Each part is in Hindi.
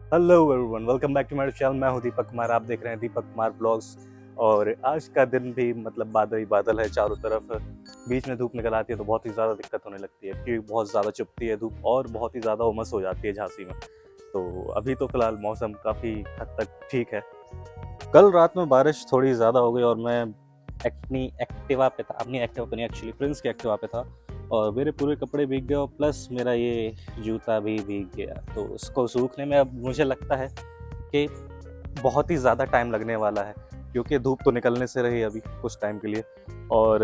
Hello everyone, welcome back to my channel. मैं हूं दीपक कुमार, आप देख रहे हैं दीपक कुमार ब्लॉग्स। और आज का दिन भी मतलब बादल ही बादल है चारों तरफ। बीच में धूप निकल आती है तो बहुत ही ज़्यादा दिक्कत होने लगती है क्योंकि बहुत ज़्यादा चुभती है धूप और बहुत ही ज़्यादा उमस हो जाती है झांसी में। तो अभी तो फिलहाल मौसम काफ़ी हद तक ठीक है। कल रात में बारिश थोड़ी ज़्यादा हो गई और मैं अपनी एक्टिवा पे नहीं, एक्चुअली प्रिंस की एक्टिवा पे था और मेरे पूरे कपड़े भीग गए और प्लस मेरा ये जूता भी भीग गया। तो उसको सूखने में अब मुझे लगता है कि बहुत ही ज़्यादा टाइम लगने वाला है क्योंकि धूप तो निकलने से रही अभी कुछ टाइम के लिए और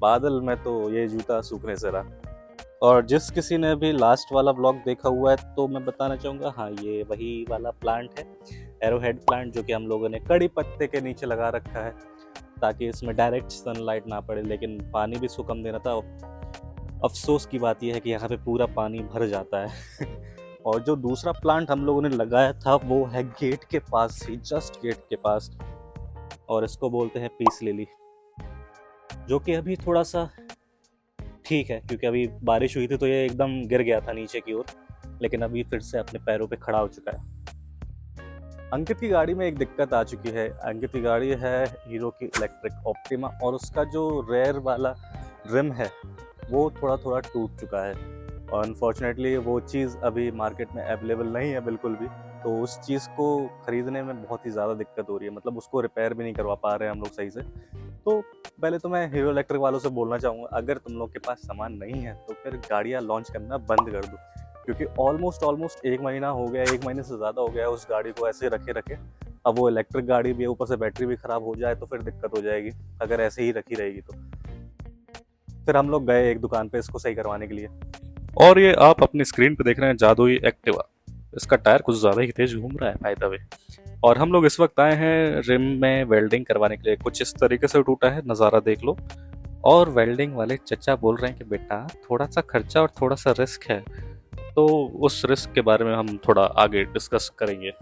बादल में तो ये जूता सूखने से रहा। और जिस किसी ने भी लास्ट वाला ब्लॉग देखा हुआ है तो मैं बताना चाहूँगा, हाँ ये वही वाला प्लांट है, एरोहेड प्लांट, जो कि हम लोगों ने कड़ी पत्ते के नीचे लगा रखा है ताकि इसमें डायरेक्ट सनलाइट ना पड़े, लेकिन पानी भी इसको कम देना था। अफसोस की बात यह है कि यहाँ पे पूरा पानी भर जाता है और जो दूसरा प्लांट हम लोगों ने लगाया था वो है गेट के पास ही, जस्ट गेट के पास, और इसको बोलते हैं पीस लिली, जो कि अभी थोड़ा सा ठीक है क्योंकि अभी बारिश हुई थी तो ये एकदम गिर गया था नीचे की ओर, लेकिन अभी फिर से अपने पैरों पे खड़ा हो चुका है। अंकित की गाड़ी में एक दिक्कत आ चुकी है। अंकित की गाड़ी है हीरो की इलेक्ट्रिक ऑप्टिमा और उसका जो रेयर वाला रिम है वो थोड़ा थोड़ा टूट चुका है और अनफॉर्चुनेटली वो चीज़ अभी मार्केट में अवेलेबल नहीं है बिल्कुल भी। तो उस चीज़ को ख़रीदने में बहुत ही ज़्यादा दिक्कत हो रही है, मतलब उसको रिपेयर भी नहीं करवा पा रहे हैं हम लोग सही से। तो पहले तो मैं हीरो इलेक्ट्रिक वालों से बोलना चाहूँगा, अगर तुम लोग के पास सामान नहीं है तो फिर गाड़ियाँ लॉन्च करना बंद कर दो क्योंकि ऑलमोस्ट 1 महीना हो गया, 1 महीने से ज़्यादा हो गया है उस गाड़ी को ऐसे रखे रखे। अब वो इलेक्ट्रिक गाड़ी भी है, ऊपर से बैटरी भी ख़राब हो जाए तो फिर दिक्कत हो जाएगी अगर ऐसे ही रखी रहेगी तो। फिर हम लोग गए एक दुकान पे इसको सही करवाने के लिए। और ये आप अपनी स्क्रीन पे देख रहे हैं जादुई एक्टिवा। इसका टायर कुछ ज़्यादा ही तेज घूम रहा है बाय द वे। और हम लोग इस वक्त आए हैं रिम में वेल्डिंग करवाने के लिए। कुछ इस तरीके से टूटा है, नज़ारा देख लो। और वेल्डिंग वाले चचा बोल रहे हैं कि बेटा थोड़ा सा खर्चा और थोड़ा सा रिस्क है, तो उस रिस्क के बारे में हम थोड़ा आगे डिस्कस करेंगे।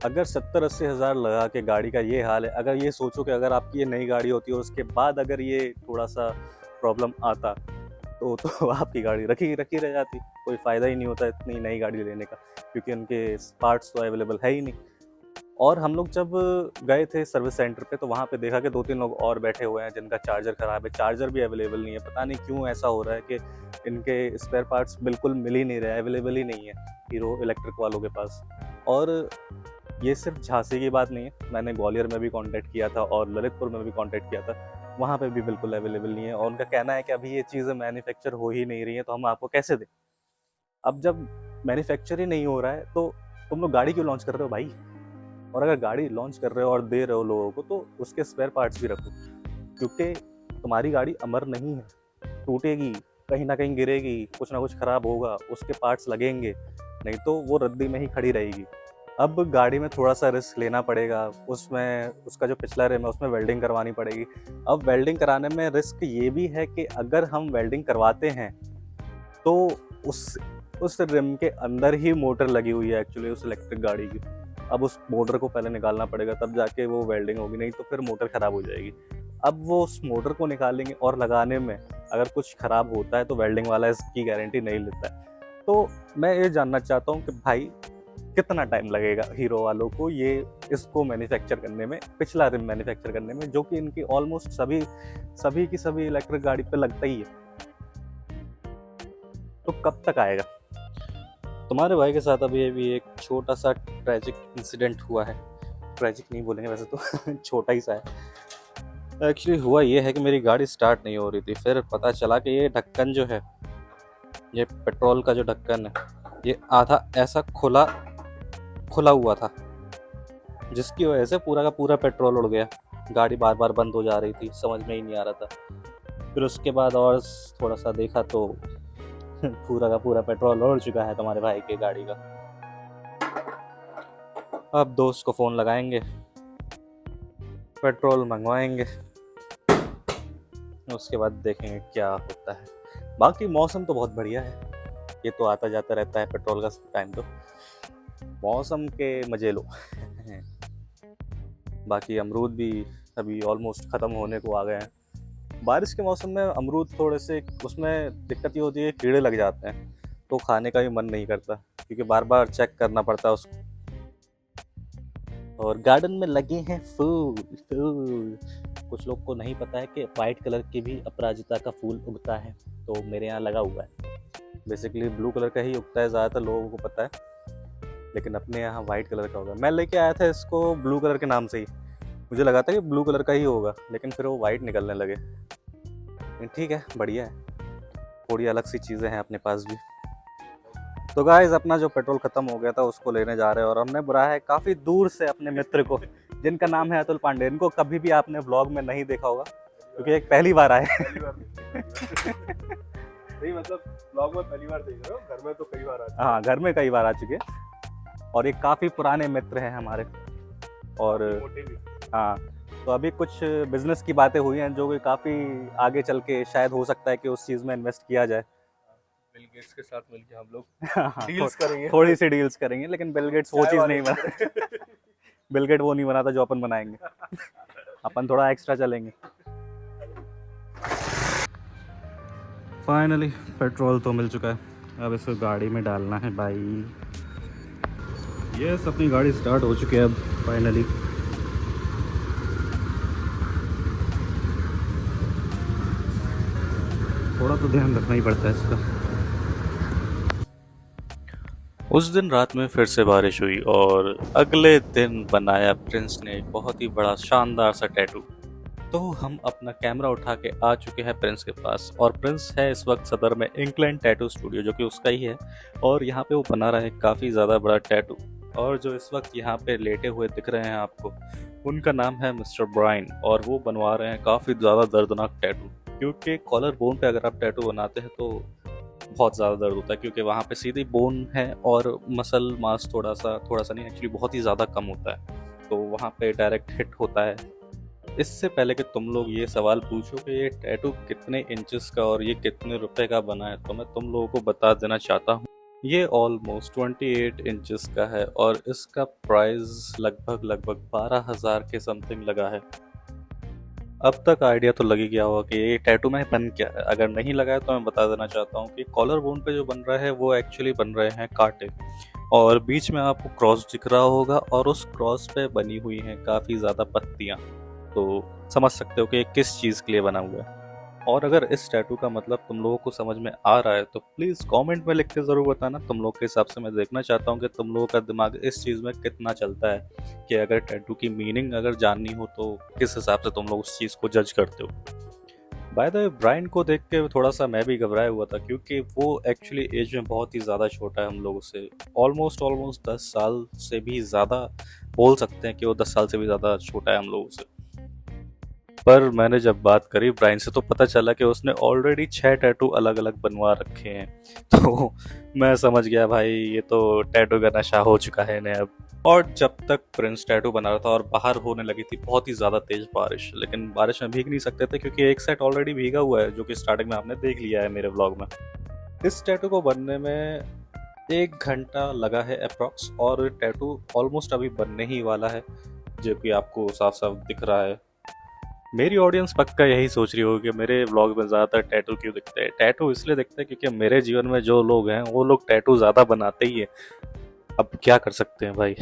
अगर 70-80 हज़ार लगा के गाड़ी का ये हाल है, अगर ये सोचो कि अगर आपकी ये नई गाड़ी होती और उसके बाद अगर ये थोड़ा सा प्रॉब्लम आता तो आपकी गाड़ी रखी रखी रह जाती, कोई फ़ायदा ही नहीं होता इतनी नई गाड़ी लेने का क्योंकि उनके पार्ट्स तो अवेलेबल है ही नहीं। और हम लोग जब गए थे सर्विस सेंटर पे तो वहाँ पे देखा कि 2-3 लोग और बैठे हुए हैं जिनका चार्जर ख़राब है, चार्जर भी अवेलेबल नहीं है। पता नहीं क्यों ऐसा हो रहा है कि इनके स्पेयर पार्ट्स बिल्कुल मिल ही नहीं रहे, अवेलेबल ही नहीं है हीरो इलेक्ट्रिक वालों के पास। और ये सिर्फ झांसी की बात नहीं है, मैंने ग्वालियर में भी कॉन्टैक्ट किया था और ललितपुर में भी कॉन्टैक्ट किया था, वहाँ पे भी बिल्कुल अवेलेबल नहीं है और उनका कहना है कि अभी ये चीज़ें मैन्युफैक्चर हो ही नहीं रही हैं तो हम आपको कैसे दें। अब जब मैन्युफैक्चर ही नहीं हो रहा है तो तुम लोग गाड़ी क्यों लॉन्च कर रहे हो भाई? और अगर गाड़ी लॉन्च कर रहे हो और दे रहे हो लोगों को तो उसके स्पेयर पार्ट्स भी रखो क्योंकि तुम्हारी गाड़ी अमर नहीं है, टूटेगी, कहीं ना कहीं गिरेगी, कुछ ना कुछ खराब होगा, उसके पार्ट्स लगेंगे, नहीं तो वो रद्दी में ही खड़ी रहेगी। अब गाड़ी में थोड़ा सा रिस्क लेना पड़ेगा, उसमें उसका जो पिछला रिम है उसमें वेल्डिंग करवानी पड़ेगी। अब वेल्डिंग कराने में रिस्क ये भी है कि अगर हम वेल्डिंग करवाते हैं तो उस रिम के अंदर ही मोटर लगी हुई है एक्चुअली उस इलेक्ट्रिक गाड़ी की। अब उस मोटर को पहले निकालना पड़ेगा तब जाके वो वेल्डिंग होगी, नहीं तो फिर मोटर ख़राब हो जाएगी। अब वो उस मोटर को निकालेंगे और लगाने में अगर कुछ ख़राब होता है तो वेल्डिंग वाला इसकी गारंटी नहीं लेता है। तो मैं ये जानना चाहता हूँ कि भाई कितना टाइम लगेगा हीरो वालों को ये इसको मैन्युफैक्चर करने में, पिछला रिम मैन्युफैक्चर करने में, जो कि इनकी ऑलमोस्ट सभी सभी की सभी इलेक्ट्रिक गाड़ी पे लगता ही है। तो कब तक आएगा? तुम्हारे भाई के साथ अभी एक छोटा सा ट्रैजिक इंसिडेंट हुआ है। ट्रैजिक नहीं बोलेंगे वैसे तो छोटा ही सा है। एक्चुअली हुआ ये है कि मेरी गाड़ी स्टार्ट नहीं हो रही थी, फिर पता चला कि ये ढक्कन जो है, ये पेट्रोल का जो ढक्कन है, ये आधा ऐसा खुला खुला हुआ था जिसकी वजह से पूरा का पूरा पेट्रोल उड़ गया। गाड़ी बार बार बंद हो जा रही थी, समझ में ही नहीं आ रहा था। फिर उसके बाद और थोड़ा सा देखा तो पूरा का पूरा पेट्रोल उड़ चुका है तुम्हारे भाई की गाड़ी का। अब दोस्त को फ़ोन लगाएंगे, पेट्रोल मंगवाएंगे, उसके बाद देखेंगे क्या होता है। बाकी मौसम तो बहुत बढ़िया है, ये तो आता जाता रहता है पेट्रोल का टाइम, तो मौसम के मजे लो। बाकी अमरूद भी अभी ऑलमोस्ट ख़त्म होने को आ गए हैं। बारिश के मौसम में अमरूद थोड़े से, उसमें दिक्कत ये होती है कीड़े लग जाते हैं तो खाने का भी मन नहीं करता। क्योंकि बार बार चेक करना पड़ता है उसको। और गार्डन में लगे हैं फूल फूल। कुछ लोग को नहीं पता है कि वाइट कलर की भी अपराजिता का फूल उगता है, तो मेरे यहाँ लगा हुआ है। बेसिकली ब्लू कलर का ही उगता है, ज़्यादातर लोगों को पता है, लेकिन अपने यहाँ वाइट कलर का होगा। मैं लेके आया था इसको ब्लू कलर के नाम से ही, मुझे लगा था कि ब्लू कलर का ही होगा, लेकिन फिर वो वाइट निकलने लगे। लेकिन ठीक है, बढ़िया है, थोड़ी अलग सी चीज़ें हैं अपने पास भी। तो गाइस, अपना जो पेट्रोल ख़त्म हो गया था उसको लेने जा रहे हैं, और हमने बुलाया है काफ़ी दूर से अपने मित्र को, जिनका नाम है अतुल पांडे। इनको कभी भी आपने व्लॉग में नहीं देखा होगा, क्योंकि एक पहली बार आए। नहीं मतलब ब्लॉग में पहली बार देख रहे हो, घर में तो कई बार आते हैं। हाँ, घर में कई बार आ चुके हैं, और ये काफ़ी पुराने मित्र हैं हमारे। और मोटे भी। हाँ, तो अभी कुछ बिजनेस की बातें हुई हैं जो कि काफ़ी आगे चल के शायद हो सकता है कि उस चीज़ में इन्वेस्ट किया जाए। बिल गेट्स के साथ मिलके हम लोग हाँ, डील्स करेंगे। थोड़ी सी डील्स करेंगे, लेकिन बिल गेट्स वो चाय चीज़ वाले नहीं बना। बिल गेट वो नहीं बनाता जो अपन बनाएंगे, अपन थोड़ा एक्स्ट्रा चलेंगे। फाइनली पेट्रोल तो मिल चुका है, अब इसको गाड़ी में डालना है भाई। यस, अपनी गाड़ी स्टार्ट हो चुकी है अब फाइनली। थोड़ा तो ध्यान रखना ही पड़ता है इसका। उस दिन रात में फिर से बारिश हुई और अगले दिन बनाया प्रिंस ने एक बहुत ही बड़ा शानदार सा टैटू। तो हम अपना कैमरा उठा के आ चुके हैं प्रिंस के पास, और प्रिंस है इस वक्त सदर में इंग्लैंड टैटू स्टूडियो, जो कि उसका ही है, और यहाँ पे वो बना रहा है काफ़ी ज़्यादा बड़ा टैटू। और जो इस वक्त यहाँ पे लेटे हुए दिख रहे हैं आपको, उनका नाम है मिस्टर ब्राइन, और वो बनवा रहे हैं काफ़ी ज़्यादा दर्दनाक टैटू। क्योंकि कॉलर बोन पे अगर आप टैटू बनाते हैं तो बहुत ज़्यादा दर्द होता है, क्योंकि वहाँ पे सीधी बोन है और मसल मास थोड़ा सा नहीं, एक्चुअली बहुत ही ज़्यादा कम होता है, तो वहाँ पे डायरेक्ट हिट होता है। इससे पहले कि तुम लोग ये सवाल पूछो कि ये टैटू कितने इंचेस का और ये कितने रुपए का बना है, तो मैं तुम लोगों को बता देना चाहता हूँ, ये ऑलमोस्ट 28 इंचेस का है, और इसका प्राइस लगभग 12,000 के समथिंग लगा है। अब तक आइडिया तो लग ही गया होगा कि ये टैटू में बन क्या है। अगर नहीं लगा है तो मैं बता देना चाहता हूँ कि कॉलर बोन पे जो बन रहा है वो एक्चुअली बन रहे हैं कांटे, और बीच में आपको क्रॉस दिख रहा होगा, और उस क्रॉस पे बनी हुई हैं काफ़ी ज़्यादा पत्तियाँ। तो समझ सकते हो कि ये किस चीज़ के लिए बना हुआ है। और अगर इस टैटू का मतलब तुम लोगों को समझ में आ रहा है तो प्लीज़ कमेंट में लिख के ज़रूर बताना। तुम लोग के हिसाब से मैं देखना चाहता हूँ कि तुम लोगों का दिमाग इस चीज़ में कितना चलता है, कि अगर टैटू की मीनिंग अगर जाननी हो तो किस हिसाब से तुम लोग उस चीज़ को जज करते हो। बाय द वे, ब्रायन को देख के थोड़ा सा मैं भी घबराया हुआ था, क्योंकि वो एक्चुअली एज में बहुत ही ज़्यादा छोटा है हम लोगों से। ऑलमोस्ट 10 साल से भी ज़्यादा बोल सकते हैं कि वो 10 साल से भी ज़्यादा छोटा है हम लोगों से। पर मैंने जब बात करी ब्रायन से तो पता चला कि उसने ऑलरेडी 6 टैटू अलग अलग बनवा रखे हैं। तो मैं समझ गया भाई, ये तो टैटू का नशा हो चुका है इन्हें अब। और जब तक प्रिंस टैटू बना रहा था और बाहर होने लगी थी बहुत ही ज़्यादा तेज बारिश, लेकिन बारिश में भीग नहीं सकते थे क्योंकि एक सेट ऑलरेडी भीगा हुआ है, जो कि स्टार्टिंग में आपने देख लिया है मेरे व्लॉग में। इस टैटू को बनने में 1 घंटा लगा है अप्रॉक्स, और टैटू ऑलमोस्ट अभी बनने ही वाला है, जो कि आपको साफ साफ दिख रहा है। मेरी ऑडियंस पक्का यही सोच रही होगी कि मेरे व्लॉग में ज़्यादातर टैटू क्यों दिखते हैं। टैटू इसलिए दिखते हैं क्योंकि मेरे जीवन में जो लोग हैं वो लोग टैटू ज़्यादा बनाते ही हैं। अब क्या कर सकते हैं भाई।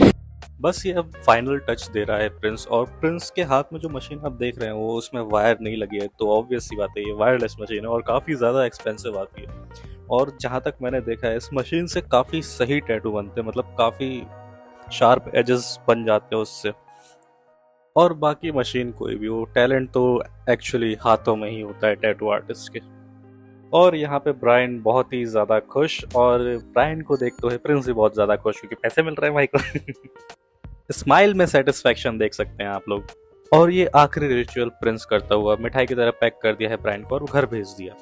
बस ये अब फाइनल टच दे रहा है प्रिंस, और प्रिंस के हाथ में जो मशीन आप देख रहे हैं वो उसमें वायर नहीं लगी है, तो ऑब्वियस सी बात है ये वायरलेस मशीन है और काफ़ी ज़्यादा एक्सपेंसिव आती है। और जहाँ तक मैंने देखा है इस मशीन से काफ़ी सही टैटू बनते हैं, मतलब काफ़ी शार्प एजेस बन जाते हैं उससे। और बाकी मशीन कोई भी हो, टैलेंट तो एक्चुअली हाथों में ही होता है टैटू आर्टिस्ट के। और यहाँ पे ब्रायन बहुत ही ज़्यादा खुश, और ब्रायन को देखते हुए प्रिंस भी बहुत ज़्यादा खुश, क्योंकि पैसे मिल रहे हैं भाई को। स्माइल में सेटिस्फेक्शन देख सकते हैं आप लोग। और ये आखिरी रिचुअल प्रिंस करता हुआ मिठाई की तरह पैक कर दिया है ब्रायन को, और वो घर भेज दिया।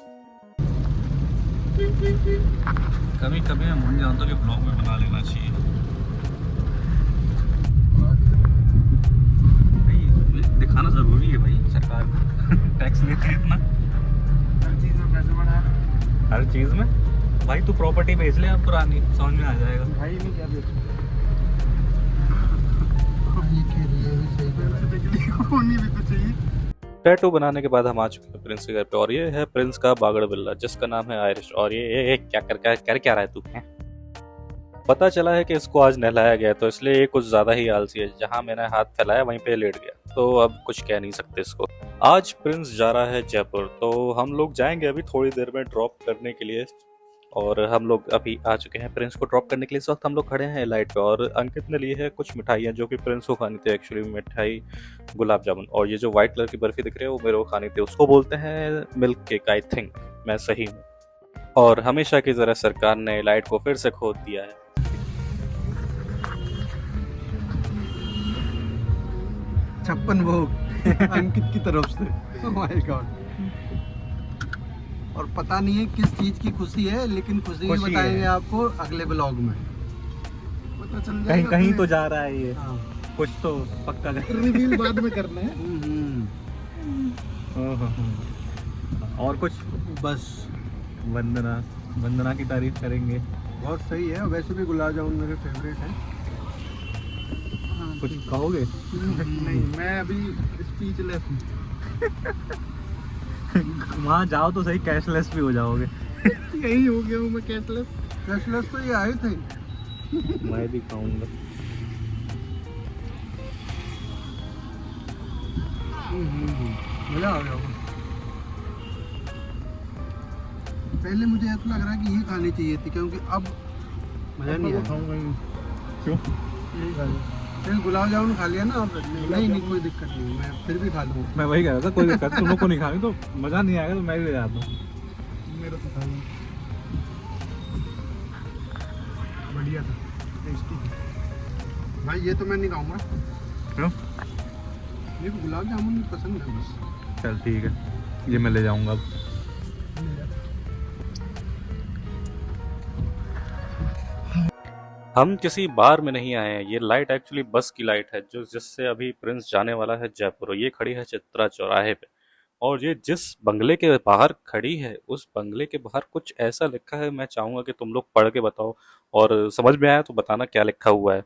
कभी कभी मैं भूल जाता हूँ कि ब्लॉग में बना लेना चाहिए। दिखाना जरूरी है भाई, सरकार टैक्स लेती है इतना हर चीज में पैसे बढ़ा रहे। हर चीज में। भाई तू प्रॉपर्टी बेच ले अब पुरानी, समझ में आ जाएगा। भाई नहीं क्या बेचूं? होनी भी तो चाहिए। टैटू बनाने के बाद हम आ चुके हैं प्रिंस के घर पे, और ये है प्रिंस का बागड़ बिल्ला जिसका नाम है आयरिश। और ये क्या कर क्या रहा है तू? पता चला है कि इसको आज नहलाया गया, तो इसलिए ये कुछ ज़्यादा ही आलसी है। जहाँ मैंने हाथ फैलाया वहीं पे लेट गया, तो अब कुछ कह नहीं सकते इसको। आज प्रिंस जा रहा है जयपुर, तो हम लोग जाएंगे अभी थोड़ी देर में ड्रॉप करने के लिए। और हम लोग अभी आ चुके हैं प्रिंस को ड्रॉप करने के लिए। इस वक्त हम लोग खड़े हैं लाइट पे, और अंकित ने ली है कुछ मिठाइयाँ जो कि प्रिंस को खानी थी। एक्चुअली मिठाई गुलाब जामुन, और ये जो व्हाइट कलर की बर्फी दिख रही है वो मेरे को खानी थी। उसको बोलते हैं मिल्क केक, आई थिंक मैं सही हूँ। और हमेशा की तरह सरकार ने लाइट को फिर से खोद दिया है। 56 भोग अंकित की तरफ से। My God. और पता नहीं है किस चीज की खुशी है, लेकिन खुशी खुशी बताएंगे है। आपको अगले ब्लॉग में, पता चल कहीं जाएगा। कहीं तो जा रहा है ये, हाँ। कुछ तो पक्का कर। रिवील बाद में करना है। और कुछ बस वंदना, वंदना की तारीफ करेंगे। बहुत सही है, वैसे भी गुलाब जामुन मेरे फेवरेट है। कुछ कहोगे? नहीं, मैं अभी स्पीचलेस हूँ। वहाँ जाओ तो सही, कैशलेस भी हो जाओगे। यही हो गया हूँ मैं कैशलेस। कैशलेस तो ये आए थे। मैं भी खाऊंगा। मजा आ गया। पहले मुझे ऐसा लग रहा है कि ये खानी चाहिए थी, क्योंकि अब मजा नहीं आया। क्यों? यही खा लिया। फिर गुलाब जामुन खा लिया ना अब। नहीं कोई दिक्कत नहीं, मैं फिर भी खा लूँ। मैं वही कह रहा था, कोई दिक्कत नहीं, तुम लोग को नहीं खानी तो मजा नहीं आएगा, तो मैं भी ले जाता हूँ। मेरा तो खा लिया, बढ़िया था, टेस्टी था। भाई ये तो मैं नहीं खाऊंगा। क्यों? मेरे को गुलाब जामुन पसंद है बस। चल ठीक है, ये मैं ले जाऊंगा अब। हम किसी बार में नहीं आए हैं। ये लाइट एक्चुअली बस की लाइट है, जो जिससे अभी प्रिंस जाने वाला है जयपुर। ये खड़ी है चित्रा चौराहे पे, और ये जिस बंगले के बाहर खड़ी है उस बंगले के बाहर कुछ ऐसा लिखा है। मैं चाहूंगा कि तुम लोग पढ़ के बताओ, और समझ में आया तो बताना क्या लिखा हुआ है।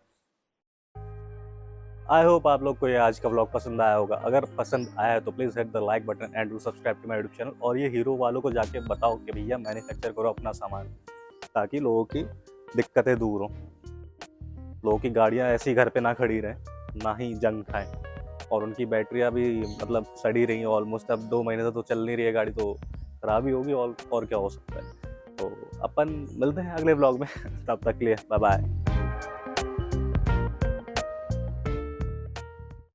आई होप आप लोग को ये आज का व्लॉग पसंद आया होगा। अगर पसंद आया है तो please hit the like button and do subscribe to my YouTube channel. और ये हीरो वालों को जाके बताओ कि भैया मैन्युफैक्चर करो अपना सामान, ताकि लोगों की दिक्कतें दूर हों। लोगों की गाड़ियाँ ऐसी घर पे ना खड़ी रहें, ना ही जंग खाएं, और उनकी बैटरियाँ भी मतलब सड़ी रही हैं ऑलमोस्ट। अब 2 महीने से तो चल नहीं रही है गाड़ी, तो खराब ही होगी और क्या हो सकता है। तो अपन मिलते हैं अगले व्लॉग में। तब तक के लिए बाय बाय।